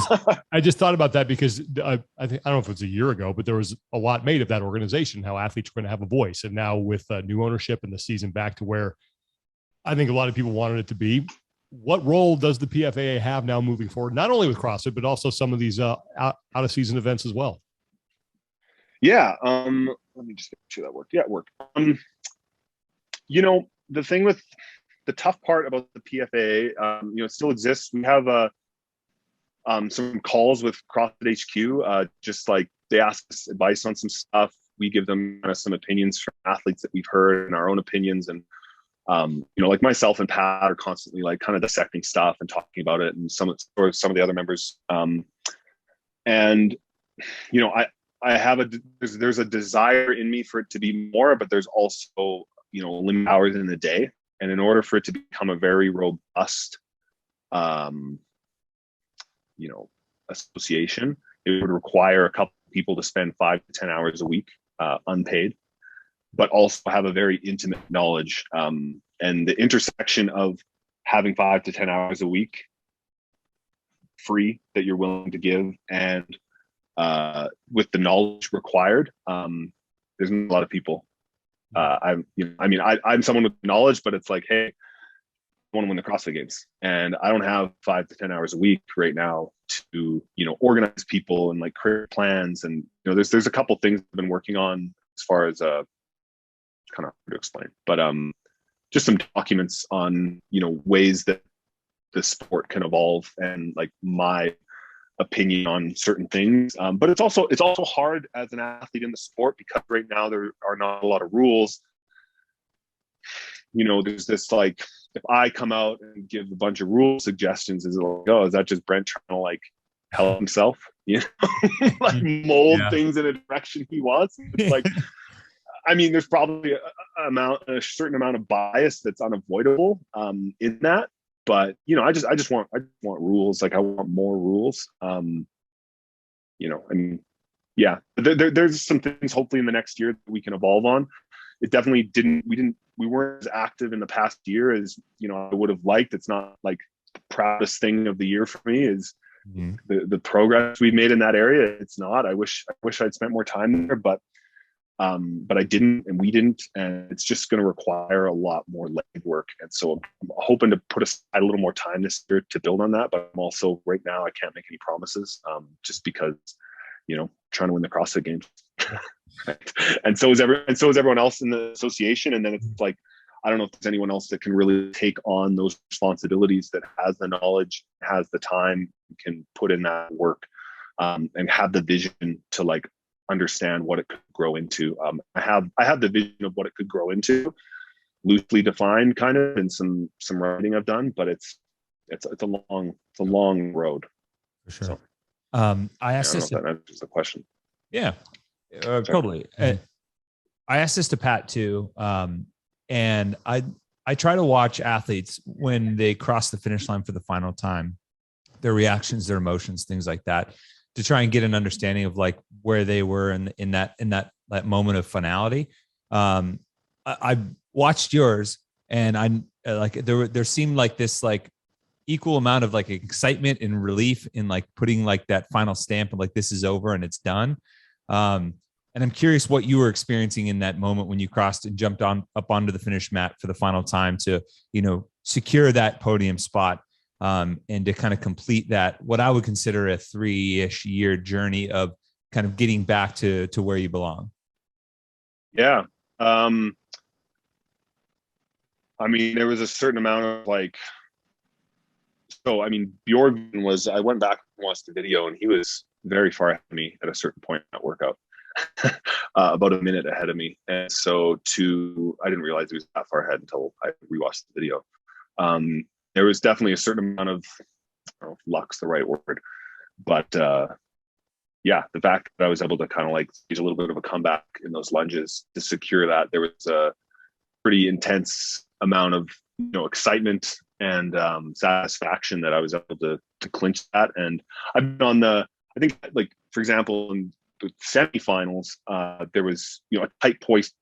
I just thought about that because I don't know if it was a year ago, but there was a lot made of that organization, how athletes were going to have a voice. And now with new ownership and the season back to where I think a lot of people wanted it to be, what role does the PFAA have now moving forward, not only with CrossFit, but also some of these out of season events as well? Yeah. Let me just make sure that worked. Yeah, it worked. The thing with the tough part about the PFAA, it still exists. We have some calls with CrossFit HQ, just like they ask us advice on some stuff. We give them kind of some opinions from athletes that we've heard and our own opinions. And, like myself and Pat are constantly like kind of dissecting stuff and talking about it, and some of the other members. I have there's a desire in me for it to be more, but there's also, limited hours in the day. And in order for it to become a very robust, association, it would require a couple of people to spend 5 to 10 hours a week, unpaid, but also have a very intimate knowledge. And the intersection of having 5 to 10 hours a week free that you're willing to give, and with the knowledge required, there's not a lot of people. I'm someone with knowledge, but it's like, hey, I want to win the CrossFit Games, and I don't have 5 to 10 hours a week right now to, organize people and like create plans. And there's a couple things I've been working on as far as kind of hard to explain, but just some documents on ways that the sport can evolve, and like my opinion on certain things. But it's also hard as an athlete in the sport, because right now there are not a lot of rules. There's this, like, if I come out and give a bunch of rule suggestions, is it like, oh, is that just Brent trying to like help himself, like mold things in a direction he wants? It's like, there's probably a certain amount of bias that's unavoidable in that. But I just want rules. Like, I want more rules. There's some things hopefully in the next year that we can evolve on. It definitely we weren't as active in the past year as I would have liked. It's not like the proudest thing of the year for me is the progress we've made in that area. It's not. I wish I'd spent more time there, but I didn't, and we didn't, and it's just going to require a lot more legwork. And so I'm hoping to put aside a little more time this year to build on that. But I'm also, right now, I can't make any promises, just because, trying to win the CrossFit Games. and so is everyone else in the association. And then it's like, I don't know if there's anyone else that can really take on those responsibilities, that has the knowledge, has the time, can put in that work, and have the vision to like understand what it could grow into. I have the vision of what it could grow into, loosely defined, kind of, in some writing I've done, but it's a long road. For sure. So, I asked this. That answers the question. Yeah, totally. I asked this to Pat too, and I try to watch athletes when they cross the finish line for the final time, their reactions, their emotions, things like that, to try and get an understanding of like where they were in that moment of finality. I watched yours, and I like there seemed like this like equal amount of like excitement and relief in like putting like that final stamp of like, this is over and it's done. And I'm curious what you were experiencing in that moment when you crossed and jumped up onto the finish mat for the final time to, secure that podium spot, and to kind of complete that, what I would consider a 3-ish year journey of kind of getting back to where you belong. Yeah. There was a certain amount of like, Bjorn I went back and watched the video, and he was very far ahead of me at a certain point in that workout, about a minute ahead of me. And so I didn't realize he was that far ahead until I rewatched the video. There was definitely a certain amount of, I don't know if luck's the right word, but the fact that I was able to kind of like use a little bit of a comeback in those lunges to secure that, there was a pretty intense amount of excitement and satisfaction that I was able to clinch that. And I've been I think, like, for example, in the semifinals, there was a tight points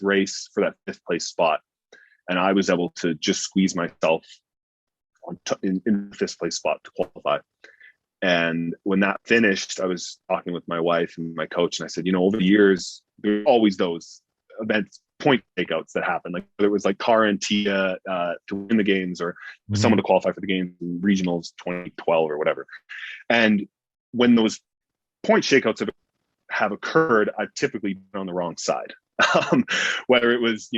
race for that 5th place spot, and I was able to just squeeze myself in the 5th place spot to qualify. And when that finished, I was talking with my wife and my coach, and I said, over the years, there are always those events, point takeouts that happen. Like, whether it was like Cara and Tia to win the games, or someone to qualify for the games in regionals 2012 or whatever. And when those point shakeouts have occurred, I've typically been on the wrong side. Whether it was,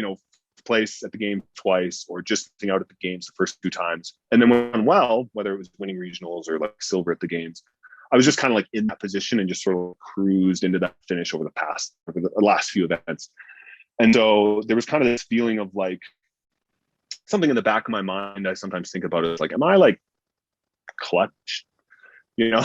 place at the game twice, or just sitting out at the games the first 2 times. And then when whether it was winning regionals or like silver at the games, I was just kind of like in that position and just sort of cruised into that finish over the last few events. And so there was kind of this feeling of like something in the back of my mind. I sometimes think about it, like, am I like clutch? And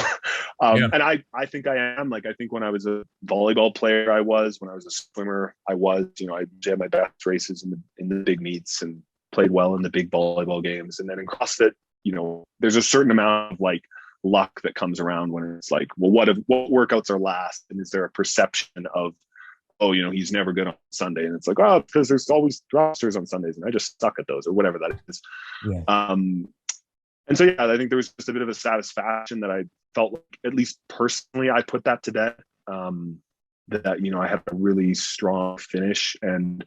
I think I am. Like, I think when I was a volleyball player, I was. When I was a swimmer, I was. I had my best races in the big meets and played well in the big volleyball games. And then in CrossFit, there's a certain amount of like luck that comes around when it's like, well, what workouts are last? And is there a perception of, oh, he's never good on Sunday? And it's like, oh, because there's always rosters on Sundays and I just suck at those, or whatever that is. Yeah. And so, I think there was just a bit of a satisfaction that I felt like, at least personally, I put that to bed. That, I had a really strong finish, and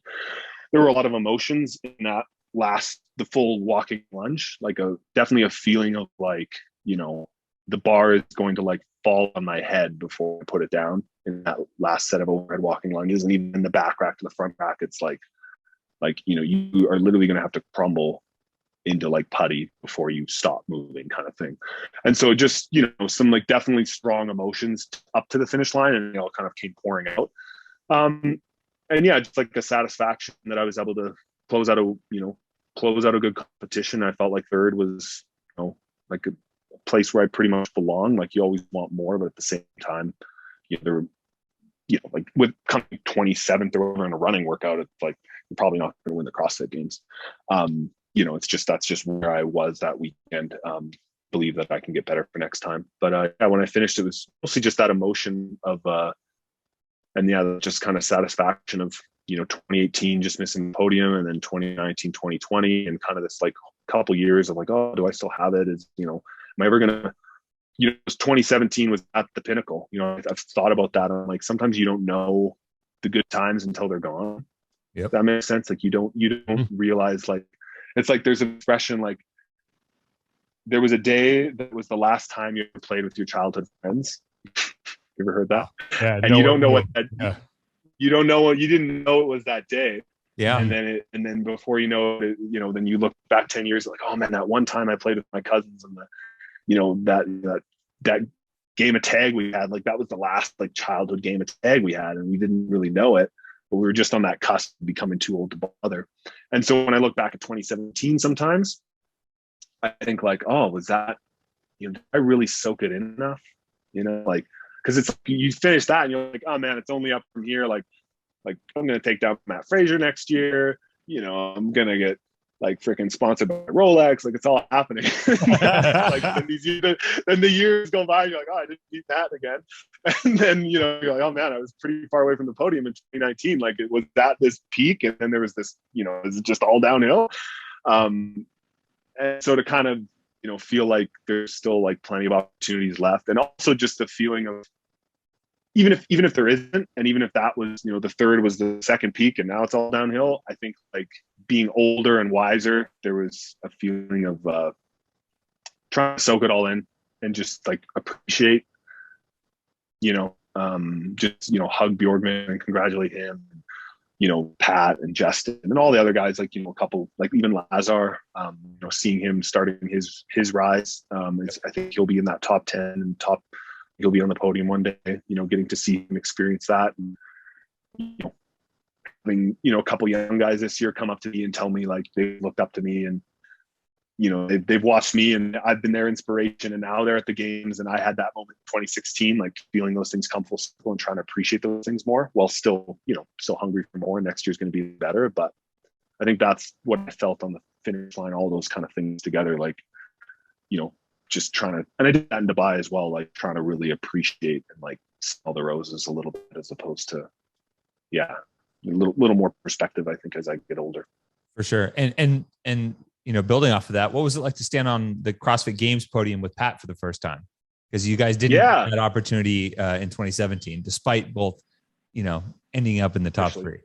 there were a lot of emotions in that the full walking lunge, like definitely a feeling of like, the bar is going to like fall on my head before I put it down in that last set of overhead walking lunges. And even in the back rack to the front rack, it's like, you are literally going to have to crumble into like putty before you stop moving, kind of thing. And so just, some like definitely strong emotions up to the finish line, and it all kind of came pouring out. And just like a satisfaction that I was able to close out a good competition. I felt like third was, like a place where I pretty much belong. Like, you always want more, but at the same time, there were, like with coming 27th or whatever in a running workout, it's like, you're probably not going to win the CrossFit Games. That's just where I was that weekend. Believe that I can get better for next time. But when I finished, it was mostly just that emotion of, just kind of satisfaction of, 2018 just missing the podium, and then 2019, 2020, and kind of this like couple years of like, oh, do I still have it? Am I ever gonna, 2017 was at the pinnacle. I've thought about that. I'm like, sometimes you don't know the good times until they're gone. Yep. That makes sense. Like, you don't realize, like, it's like there's an expression like, there was a day that was the last time you played with your childhood friends. You ever heard that? Yeah, and you don't know what that. You don't know what, you didn't know it was that day. Yeah. And then before you know it, then you look back 10 years like, oh man, that one time I played with my cousins, and that game of tag we had, like, that was the last like childhood game of tag we had, and we didn't really know it, but we were just on that cusp of becoming too old to bother. And so when I look back at 2017, sometimes I think like, oh, was that, did I really soak it in enough? Like, because it's, you finish that and you're like, oh man, it's only up from here. Like I'm going to take down Matt Fraser next year. I'm going to get like freaking sponsored by Rolex. Like, it's all happening. Like, then the years go by, and you're like, oh, I didn't beat that again. And then, you're like, oh man, I was pretty far away from the podium in 2019. Like, it was at this peak, and then there was this, it's just all downhill. And so to kind of, feel like there's still like plenty of opportunities left. And also just the feeling of, even if there isn't, and even if that was, the third was the second peak and now it's all downhill, I think like being older and wiser, there was a feeling of trying to soak it all in and just like appreciate, hug Bjorgman and congratulate him, Pat and Justin and all the other guys, like, a couple, like even Lazar, seeing him starting his rise. I think he'll be in that top 10 and he'll be on the podium one day, getting to see him experience that. And, having, a couple young guys this year come up to me and tell me like they looked up to me, and, they've watched me and I've been their inspiration, and now they're at the games. And I had that moment in 2016, like feeling those things come full circle and trying to appreciate those things more, while still hungry for more. Next year's going to be better. But I think that's what I felt on the finish line, all those kind of things together, like, just trying to, and I did that in Dubai as well, like trying to really appreciate and like smell the roses a little bit, as opposed to, a little more perspective, I think, as I get older. For sure. And building off of that, what was it like to stand on the CrossFit Games podium with Pat for the first time? Because you guys didn't have that opportunity in 2017, despite both, ending up in the top three.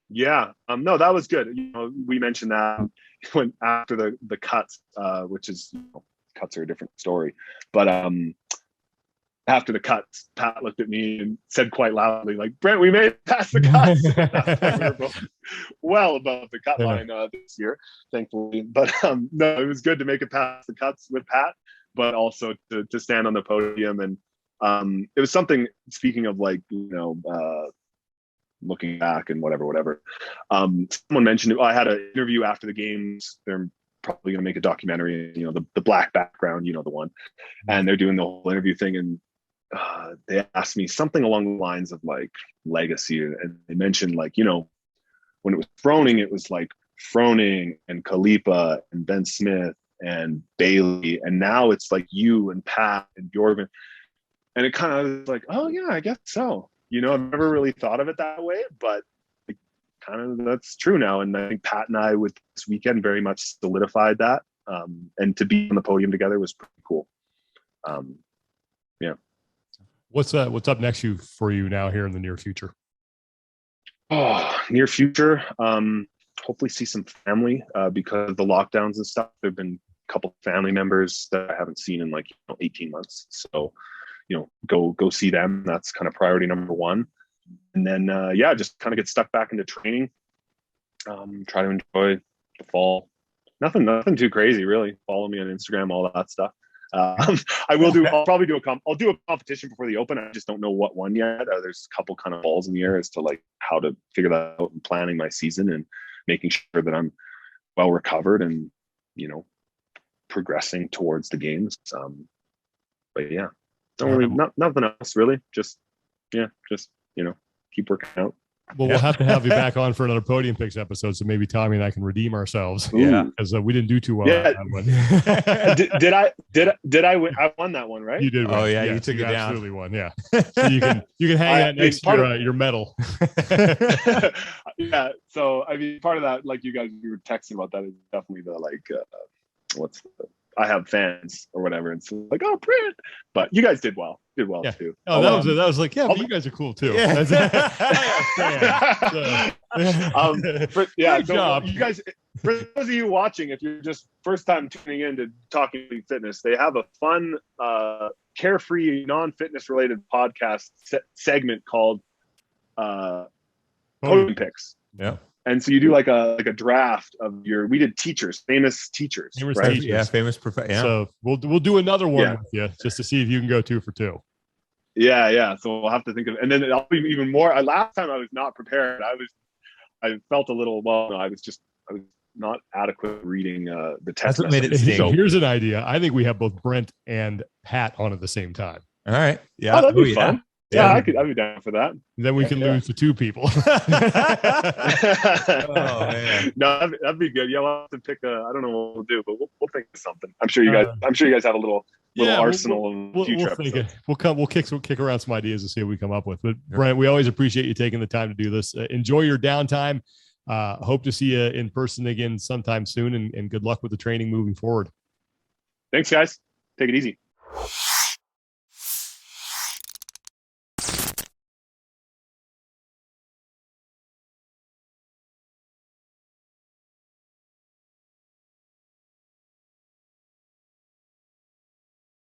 Yeah. No, that was good. We mentioned that when after the cuts, which is, cuts are a different story, but after the cuts, Pat looked at me and said quite loudly, like, Brent, we made it past the cuts. We were both well above the cut line this year, thankfully. But no, it was good to make it past the cuts with Pat, but also to stand on the podium. And it was something, speaking of like, looking back and whatever. Someone mentioned, I had an interview after the games. They're probably going to make a documentary, the black background, the one, and they're doing the whole interview thing. And they asked me something along the lines of like legacy. And they mentioned like, when it was Froning, it was like Froning and Kalipa and Ben Smith and Bailey, and now it's like you and Pat and Jorgen. And it kind of was like, oh yeah, I guess so. I've never really thought of it that way, but kind of that's true now. And I think Pat and I with this weekend very much solidified that. And to be on the podium together was pretty cool. Yeah. What's up next for you now here in the near future? Oh, near future. Hopefully see some family because of the lockdowns and stuff. There've been a couple family members that I haven't seen in 18 months. So, go see them. That's kind of priority number one. And then, just kind of get stuck back into training. Try to enjoy the fall. Nothing too crazy, really. Follow me on Instagram, all that stuff. I'll probably do a competition before the Open. I just don't know what one yet. There's a couple kind of balls in the air as to how to figure that out and planning my season and making sure that I'm well recovered and, progressing towards the games. But yeah, nothing else really. Just keep working out. Well, we'll have to have you back on for another Podium Picks episode, so maybe Tommy and I can redeem ourselves. Yeah, because we didn't do too well on that one. did I win? I won that one, right? You did. Oh yeah, yes, you took it down. Absolutely won. Yeah, so you can hang that next to your medal. Yeah. So part of that, like you guys, we were texting about that, is definitely the I have fans or whatever, and so oh, Brent, but you guys did well too. Oh, that was like, but you guys are cool too. Yeah. Good job. You guys, for those of you watching, if you're just first time tuning in to Talking Fitness, they have a fun, carefree, non-fitness related podcast segment called Podium Picks. Yeah. And so you do like a draft of we did famous teachers, right? Teachers. Yeah, famous yeah. So we'll do another one with you just to see if you can go 2 for 2. Yeah. So we'll have to think of, and then I'll be even more. Last time I was not prepared. I felt a little. Well, no, I was not adequate reading the test. That's what made it sting. So here's an idea. I think we have both Brent and Pat on at the same time. All right. Yeah. That'd be fun. Yeah, I'd be down for that. Then we can lose to 2 people. Oh man, no, that'd be good. Yeah, we'll have to pick I don't know what we'll do, but we'll think of something. I'm sure you guys have a little arsenal of future episodes. We'll kick around some ideas and see what we come up with. But Brent, we always appreciate you taking the time to do this. Enjoy your downtime. Hope to see you in person again sometime soon, and good luck with the training moving forward. Thanks, guys. Take it easy.